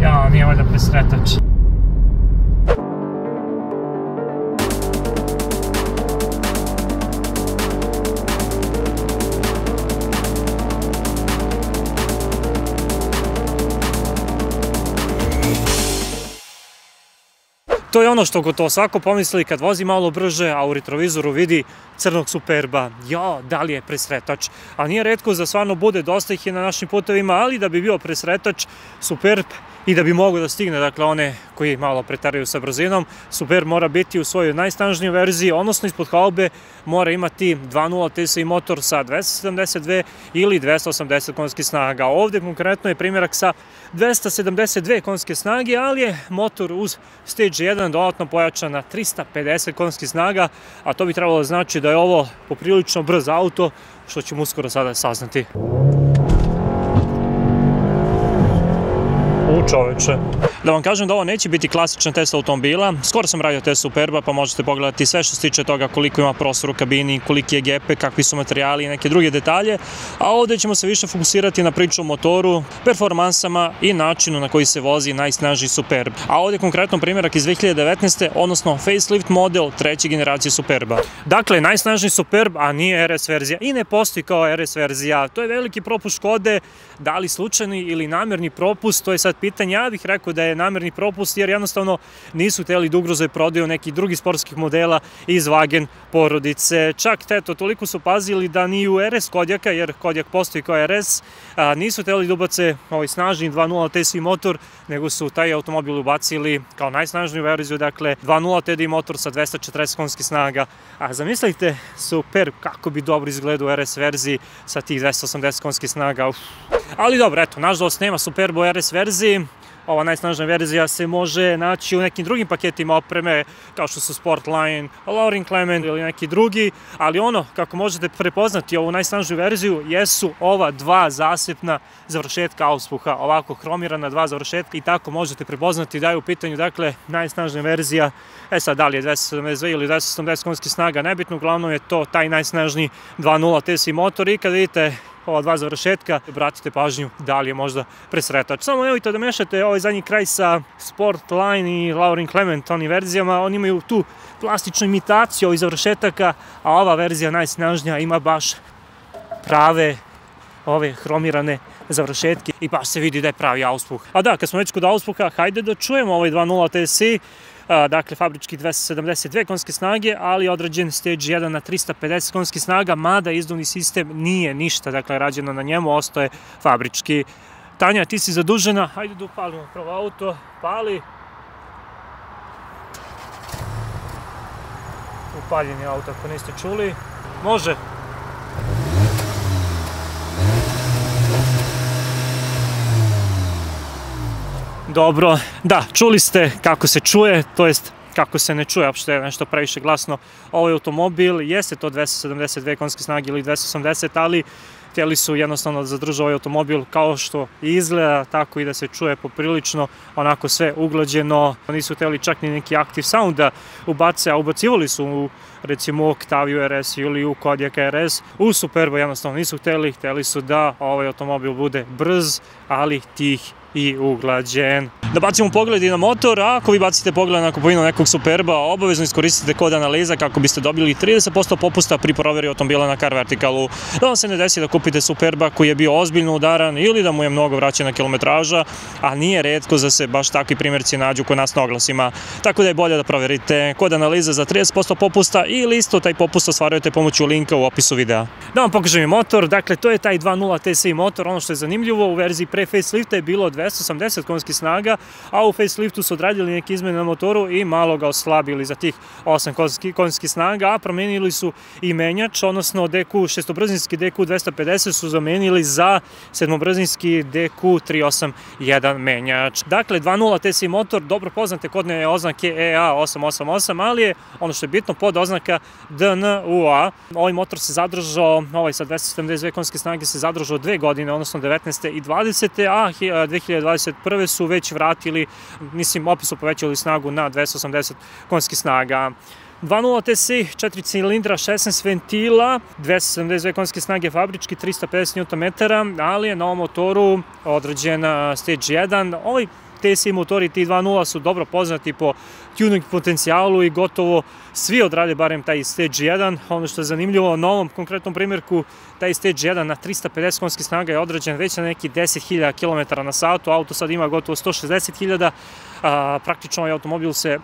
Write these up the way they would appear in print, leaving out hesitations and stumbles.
Ja, nije valjda presretač. To je ono što gotovo svako pomisli kad vozi malo brže, a u retrovizoru vidi crnog Superba. Ja, da li je presretač? A nije retko da stvarno bude, dosta ih je na našim putevima, ali da bi bio presretač Superb i da bi mogao da stigne, dakle, one koji malo preteraju sa brzinom, Superb mora biti u svojoj najsnažnijoj verziji, odnosno ispod haube mora imati 2.0 TSI motor sa 272 ili 280 konjskih snaga. Ovde konkretno je primjerak sa 272 konjske snage, ali je motor uz Stage 1 dodatno pojačan na 350 konjskih snaga, a to bi trebalo da znači da je ovo poprilično brz auto, što ćemo uskoro sada saznati. Čoveče. Da vam kažem da ovo neće biti klasičan test automobila, skoro sam radio test Superba, pa možete pogledati sve što se tiče toga koliko ima prostora u kabini, koliki je gepe, kakvi su materijali i neke druge detalje, a ovdje ćemo se više fokusirati na priču o motoru, performansama i načinu na koji se vozi najsnažniji Superb. A ovdje konkretno primjerak iz 2019. odnosno facelift model treće generacije Superba. Dakle, najsnažniji Superb, a nije RS verzija i ne postoji kao RS verzija. To je veliki propust Škode, da li slučajni ili namjerni propust, to je sad pitanje. Ja bih rekao da je namjerni propust jer jednostavno nisu htjeli da ugroze prodaju nekih drugih sportskih modela iz Wagen porodice. Čak toliko su pazili da ni u RS Kodjaka, jer Kodjak postoji kao RS, nisu htjeli da ubace ovaj snažni 2.0 TSI motor, nego su taj automobil ubacili kao najsnažniju verziju, dakle 2.0 TDI motor sa 240 konjskih snaga. A zamislite Superb kako bi dobro izgledao u RS verziji sa tih 280 konjskih snaga. Ali dobro, eto, nažalost nema Superba u RS verziji. Ova najsnažnija verzija se može naći u nekim drugim paketima opreme, kao što su Sportline, Laurent Clement ili neki drugi, ali ono kako možete prepoznati ovu najsnažniju verziju jesu ova dva zasepna završetka auspuha, ovako hromirana dva završetka i tako možete prepoznati da je u pitanju, dakle, najsnažnija verzija. Sad, da li je 272 ili 280 konjskih snaga, nebitno, uglavnom je to taj najsnažniji 2.0 TSI motor i kad vidite ova dva završetka, obratite pažnju da li je možda presretač. Samo nemojte da mešate ovaj zadnji kraj sa Sportline i Laurent Clement onim verzijama, oni imaju tu plastičnu imitaciju ovih završetaka, a ova verzija najsnažnija ima baš prave ove hromirane završetke i baš se vidi da je pravi auspuh. A da, kad smo već kod auspuha, hajde da čujemo ovaj 2.0 TSI, dakle fabrički 272 konjske snage, ali određen Stage 1 na 350 konjskih snaga, mada izduvni sistem nije ništa, dakle, rađeno na njemu, ostaje fabrički. Tanja, ti si zadužena, hajde da upalimo prvo auto, pali. Upaljen je auto, ako niste čuli. Može. Dobro, da, čuli ste kako se čuje, to jest kako se ne čuje, uopšte je nešto previše glasno. Ovaj automobil jeste to 272 konjske snage ili 280, ali htjeli su jednostavno da zadržu ovaj automobil kao što izgleda, tako i da se čuje poprilično onako sve uglađeno. Nisu htjeli čak ni neki active sound da ubace, a ubacivali su u recimo Octaviju RS ili u Kodjaka RS. U Superba jednostavno nisu htjeli su da ovaj automobil bude brz, ali tih i uglađen. Da bacimo pogled i na motor, a ako vi bacite pogled na kupovinu nekog Superba, obavezno iskoristite kod analiza kako biste dobili 30% popusta pri proveri automobila na Car Verticalu. Da vam se ne desi da kupite Superba koji je bio ozbiljno udaran ili da mu je mnogo vraćena kilometraža, a nije retko da se baš takvi primjerci nađu kod nas na oglasima. Tako da je bolje da proverite kod analiza za 30% popusta ili isto taj popust ostvarujete pomoću linka u opisu videa. Da vam pokažem i motor, dakle to je taj 2.0 TSI motor. Ono što je zanimljivo, u verziji pre facelifta je bilo 280 konjskih snaga, a u faceliftu su odradili neke izmene na motoru i malo ga oslabili za tih 8 konjskih snaga, a promenili su i menjač, odnosno šestobrzinski DQ 250 su zamenili za sedmobrzinski DQ 381 menjač. Dakle, 2.0 TSI motor, dobro poznate kodne oznake EA888, ali je ono što je bitno pod oznaka DNUA. Ovaj motor se zadržao, ovaj sa 272 konjske snage se zadržao 2 godine, odnosno 19. i 20. a 2021. su već vratili, mislim, opet su povećali snagu na 280 konjskih snaga. 2.0 TSI, 4 cilindra, 16 ventila, 272 konjske snage fabrički, 350 Nm, ali je na ovom motoru određen Stage 1. Ovaj TSI motori ti 2.0 su dobro poznati po tuning potencijalu i gotovo svi odrade barem taj Stage 1. Ono što je zanimljivo na ovom konkretnom primjerku, taj Stage 1 na 350 konjskih snaga je odrađen već na neki 10.000 km na satu, auto sad ima gotovo 160.000, praktično ovaj automobil se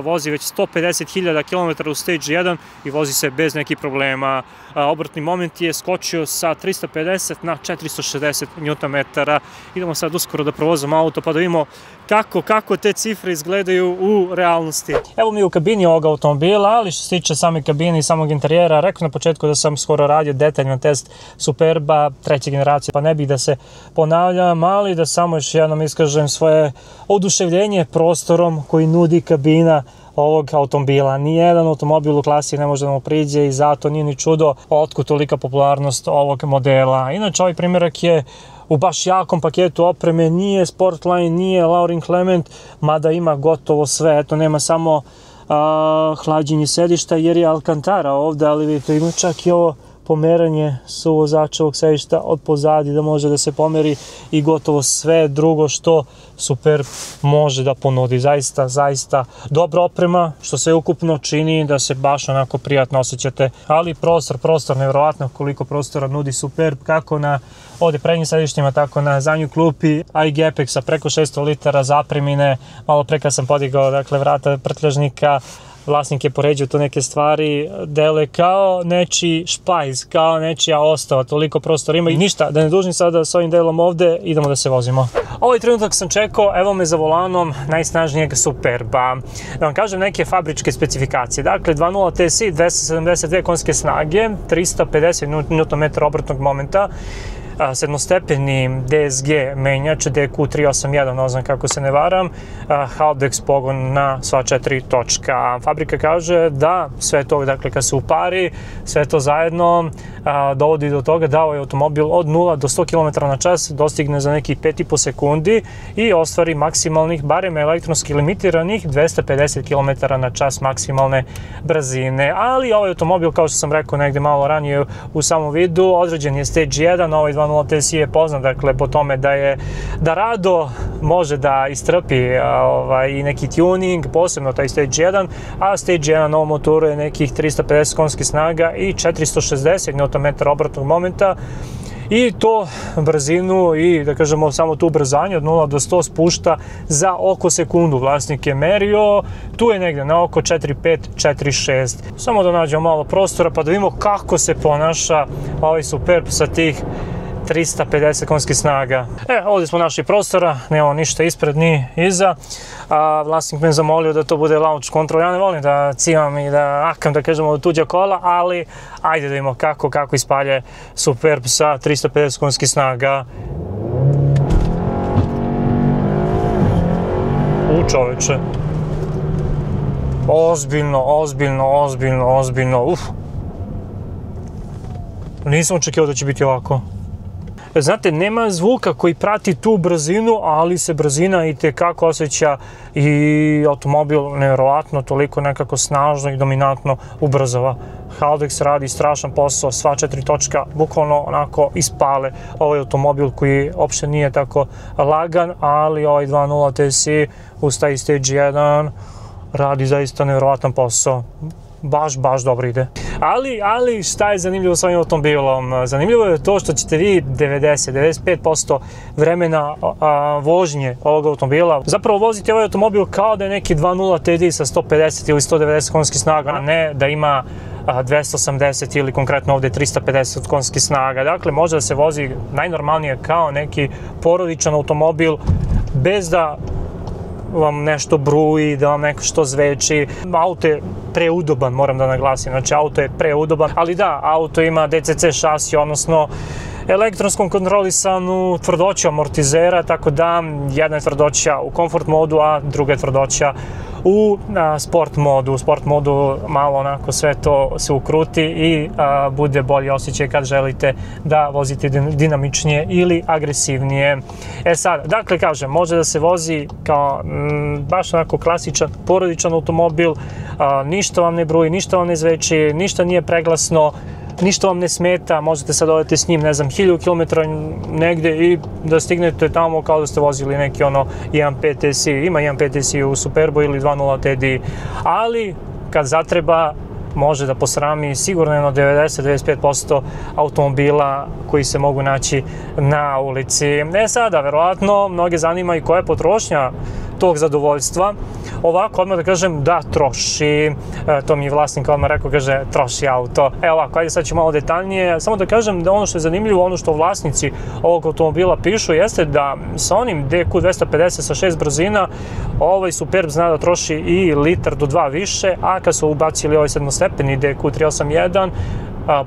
vozi već 150.000 km u Stage 1 i vozi se bez nekih problema. Obrtni moment je skočio sa 350 na 460 Nm. Idemo sad uskoro da provozimo auto pa da vidimo kako te cifre izgledaju u realnosti. Evo mi u kabini ovog automobila, ali što se tiče same kabine i samog interijera, rekao na početku da sam skoro radio detaljan test Superba 3. generacije, pa ne bih da se ponavljam, ali da samo još jednom iskažem svoje oduševljenje prostorom koji nudi kabina ovog automobila. Nijedan automobil u klasi ne može da mu priđe i zato nije ni čudo otkud tolika popularnost ovog modela. Inače, ovaj primjerak je u baš jakom paketu opreme, nije Sportline, nije Laurin Clement, mada ima gotovo sve. Eto, nema samo hlađenje sedišta jer je Alcantara ovde, ali vidite, ima čak i ovo pomeranje suvozačevog sedišta od pozadi da može da se pomeri i gotovo sve drugo što Superb može da ponudi. Zaista dobra oprema, što se ukupno čini da se baš onako prijatno osjećate, ali prostor, nevjerovatno koliko prostora nudi Superb, kako na ovdje prednjim sedištima, tako na zadnjoj klupi, a i gepek sa preko 600 litara zapremine. Malo pre kad sam podigao, dakle, vrata prtljažnika, vlasnik je poređao tu neke stvari, dele kao nečiji špajz, kao nečija ostava, toliko prostora ima i ništa, da ne dužim sada s ovim delom ovde, idemo da se vozimo. Ovaj trenutak sam čekao, evo me za volanom najsnažnijeg Superba. Da vam kažem neke fabričke specifikacije, dakle 2.0 TSI, 272 konjske snage, 350 Nm obrtnog momenta, sedmostepeni DSG menjač DQ381, ne znam kako se ne varam, Haldex pogon na sva 4 točka. Fabrika kaže da sve to, dakle, kad se upari, sve to zajedno dovodi do toga da ovaj automobil od 0 do 100 km na čas dostigne za nekih 5,5 sekundi i ostvari maksimalnih, barem elektronski limitiranih, 250 km na čas maksimalne brzine. Ali ovaj automobil, kao što sam rekao negde malo ranije u samom vidu, određen je Stage 1, ovaj 2.0 TSI je poznat, dakle, po tome da rado može da istrpi i neki tuning, posebno taj Stage 1, a Stage 1 na ovom motoru je nekih 350 konjskih snaga i 460 Nm obratnog momenta. I to brzinu i, da kažemo, samo tu ubrzanje od 0 do 100 spušta za oko sekundu. Vlasnik je merio, tu je negde na oko 4.5, 4.6. Samo da nađemo malo prostora pa da vidimo kako se ponaša ovaj Superb sa tih 350 konjskih snaga. Ovdje smo našli prostora, nemamo ništa ispred ni iza. Vlasnik me zamolio da to bude launch control. Ja ne volim da cimam i da akam, da kažemo, od tuđa kola, ali ajde da vidimo kako ispalje Superb sa 350 konjskih snaga. Čoveče. Ozbiljno. Nisam očekivao da će biti ovako. Znate, nema zvuka koji prati tu brzinu, ali se brzina i tekako osjeća i automobil nevjerovatno toliko nekako snažno i dominantno ubrzava. Haldex radi strašan posao, sva 4 točka bukvalno onako ispale ovaj automobil koji uopšte nije tako lagan, ali ovaj 2.0 TSI uz taj Stage 1 radi zaista nevjerovatan posao. Baš dobro ide. Ali šta je zanimljivo s ovim automobilom? Zanimljivo je to što ćete vi 90-95% vremena vožnje ovog automobila zapravo voziti ovaj automobil kao da je neki 2.0 TDI sa 150 ili 190 konjskih snaga, a ne da ima 280 ili konkretno ovdje 350 konjskih snaga. Dakle, može da se vozi najnormalnije kao neki porodičan automobil bez da vam nešto bruji, da vam nešto zveči. Auto je preudoban, moram da naglasim, znači auto je preudoban, ali da, auto ima DCC šasi, odnosno elektronskom kontrolisanu tvrdoću amortizera, tako da jedna je tvrdoća u komfort modu, a druga je tvrdoća u sport modu. U sport modu malo onako sve to se ukruti i bude bolji osjećaj kad želite da vozite dinamičnije ili agresivnije. Sad, dakle, kažem, može da se vozi kao baš onako klasičan porodičan automobil, ništa vam ne bruji, ništa vam ne zveči, ništa nije preglasno. ništa vam ne smeta, možete sad odete s njim, ne znam, 1000 km negde i da stignete tamo kao da ste vozili neki 1.5 TSI, ima 1.5 TSI u Superbu ili 2.0 TDI, ali kad zatreba može da posrami sigurno 90-95% automobila koji se mogu naći na ulici. Sada, verovatno, mnoge zanima i koja je potrošnja tog zadovoljstva. Ovako, odmah da kažem da troši, to mi je vlasnik odmah rekao, kaže troši auto. Ovako, ajde sad ću malo detaljnije, samo da kažem da ono što je zanimljivo, ono što vlasnici ovog automobila pišu jeste da sa onim DQ250 sa 6 brzina ovaj Superb zna da troši i litar do 2 više, a kad su ubacili ovaj sedmostepeni DQ381,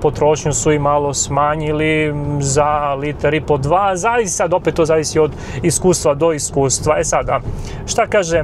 potrošnju su i malo smanjili za litar i po 2, zavisi sad, opet to zavisi od iskustva do iskustva. Sada, šta kaže,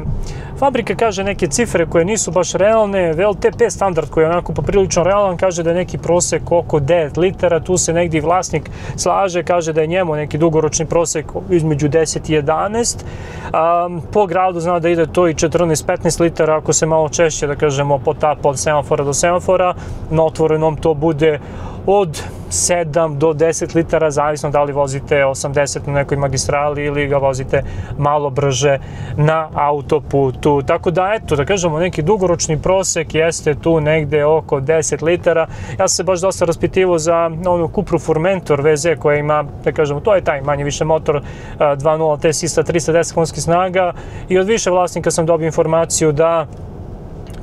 fabrika kaže neke cifre koje nisu baš realne, VLTP standard koji je onako poprilično realan, kaže da je neki prosek oko 9 litara, tu se negdje vlasnik slaže, kaže da je njemu neki dugoročni prosek između 10 i 11, po gradu zna da ide to i 14-15 litara, ako se malo češće, da kažemo, potapa od semafora do semafora, na otvorenom to bude od 7 do 10 litara, zavisno da li vozite 80 na nekoj magistrali ili ga vozite malo brže na autoputu. Tako da, eto, da kažemo, neki dugoročni prosek jeste tu negde oko 10 litara. Ja sam se baš dosta raspitivao za onu Cupru Formentor VZ koja ima, da kažemo, to je taj manje više motor 2.0 TSI sa 310 konjskih snaga i od više vlasnika sam dobio informaciju da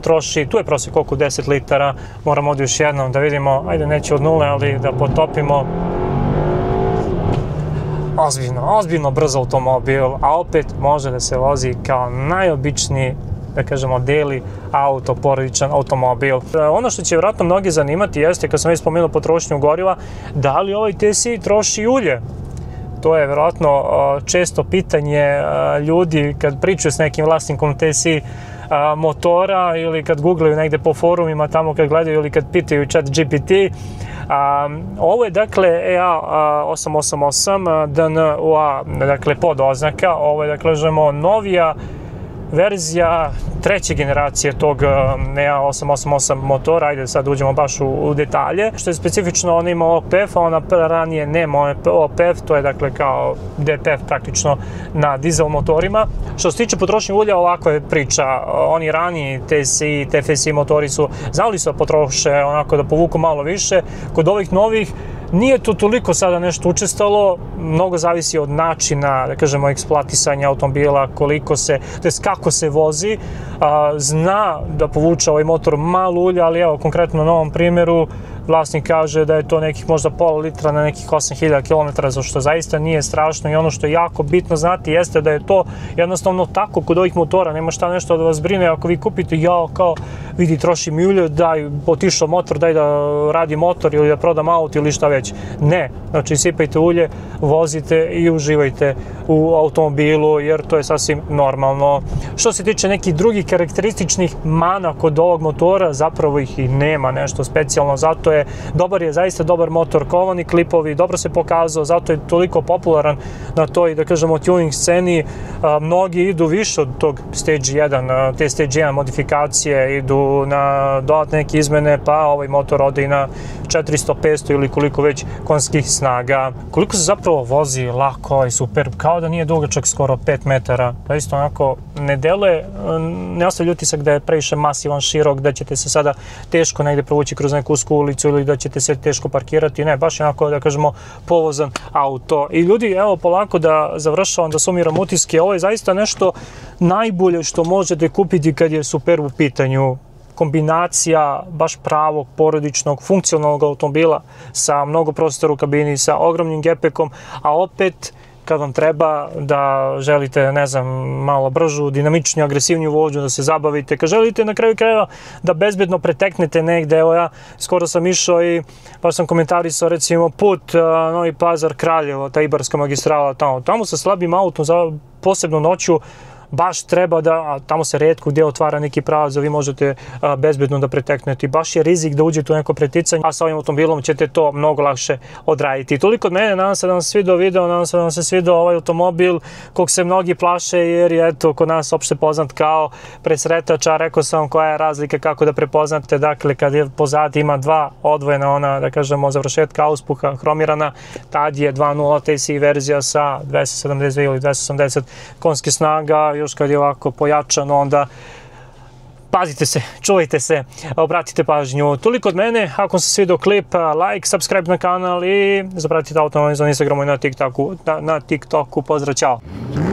troši, tu je prosjek oko 10 litara, moramo ovdje još jednom da vidimo, ajde neće od nule, ali da potopimo. Ozbiljno brz automobil, a opet može da se vozi kao najobičniji, da kažemo, deli auto, porodičan automobil. Ono što će vjerojatno mnogi zanimati jeste, kad sam već spomenuo potrošnju goriva, da li ovaj TSI troši ulje? To je vjerojatno često pitanje ljudi kad pričaju s nekim vlasnikom TSI motora ili kad googlaju negde po forumima tamo kad gledaju ili kad pitaju ChatGPT. Ovo je dakle EA888 DNUA, dakle podoznaka, ovo je dakle novija verzija treće generacije tog EA888 motora, ajde sad uđemo baš u detalje. Što je specifično, ona ima OPF, a ona ranije nema OPF, to je dakle kao DPF praktično na dizel motorima. Što se tiče potrošnje ulja, ovako je priča, oni raniji TSI, TFSI motori su znali su da potroše onako da povuku malo više, kod ovih novih nije to toliko sada nešto učestalo, mnogo zavisi od načina, da kažemo, eksploatisanja automobila, koliko se, to jest kako se vozi, zna da povuče ovaj motor malo ulja, ali evo, konkretno na ovom primjeru, vlasnik kaže da je to nekih možda pola litra na nekih 8000 km, za što zaista nije strašno i ono što je jako bitno znati jeste da je to jednostavno tako kod ovih motora, nema šta nešto da vas brine, ako vi kupite, kao vidi troši mi ulje, daj otišao motor, daj da radi motor ili da prodam auto ili šta već. Ne, znači sipajte ulje, vozite i uživajte u automobilu jer to je sasvim normalno. Što se tiče nekih drugih karakterističnih mana kod ovog motora, zapravo ih i nema nešto specijalno, zato je zaista dobar motor, kovani klipovi, dobro se pokazao, zato je toliko popularan na toj, da kažemo, tuning sceni. Mnogi idu više od tog Stage 1, te Stage 1 modifikacije, idu na dodatne neke izmene, pa ovaj motor ode i na 400-500 ili koliko već konjskih snaga. Koliko se zapravo vozi lako ovaj Superb, kao da nije dugačak skoro 5 metara, da isto onako ne deluje, ne ostavlja utisak da je previše masivan, širok, da ćete se sada teško negde provući kroz neku usku ulicu ili da ćete se teško parkirati, ne, baš onako, da kažemo, povozan auto. I ljudi, evo, polako da završavam, da sumiram utiske, ovo je zaista nešto najbolje što možete kupiti kad je Superb u pitanju. Kombinacija baš pravog, porodičnog, funkcionalnog automobila sa mnogo prostora u kabini, sa ogromnim gepekom, a opet kad vam treba da želite, ne znam, malo bržu, dinamičniju, agresivniju vožnju, da se zabavite, kad želite na kraju krajeva da bezbedno preteknete negde, evo ja skoro sam išao i baš sam komentarisao recimo put Novi Pazar Kraljevo, ta Ibarska magistrala tamo sa slabim autom, posebno noću, baš treba da, tamo se retko gdje otvara neki pravac da vi možete bezbedno da preteknete. Baš je rizik da uđete u neko preticanje, a sa ovim automobilom ćete to mnogo lakše odraditi. Toliko od mene, nadam se da vam se svidao video, nadam se da vam se svidao ovaj automobil, kog se mnogi plaše jer je eto kod nas opšte poznat kao presretač, a rekao sam koja je razlika kako da prepoznate, dakle kad je pozadi ima dva odvojena ona, da kažemo, završetka auspuha hromirana, tad je 2.0 TSI verzija sa 272 ili 280 konjske snaga, još kad je ovako pojačano onda pazite se, čuvajte se, obratite pažnju. Toliko od mene, ako vam se svidio klip, like, subscribe na kanal i zapratite Autoanalizu na Instagramu i na TikToku. Pozdrav, ćao!